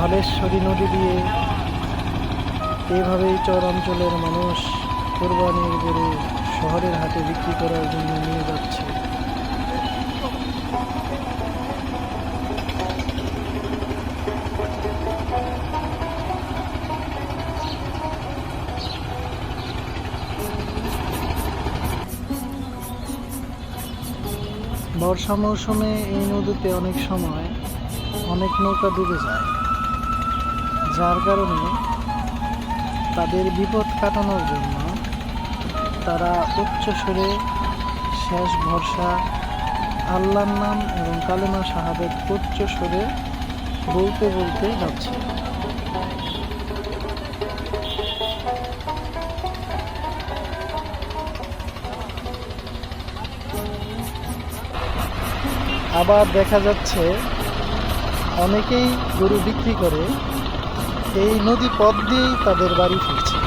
হালেশ্বরী নদী দিয়ে এভাবেই চর অঞ্চলের মানুষ কোরবানির গরু শহরের হাটে বিক্রি করার জন্য নিয়ে যাচ্ছে। বর্ষা মৌসুমে এই নদীতে অনেক সময় অনেক নৌকা ডুবে যায়, যার কারণে তাদের বিপদ কাটানোর জন্য তারা উচ্চ সুরে শেষ ভরসা আল্লাহর নাম এবং কালেমা শাহাদাত উচ্চ সুরে বলতে বলতে যাচ্ছে। আবার দেখা যাচ্ছে অনেকেই গরু বিক্রি করে এই নদী পথ দিয়েই তাদের বাড়ি ফিরছে।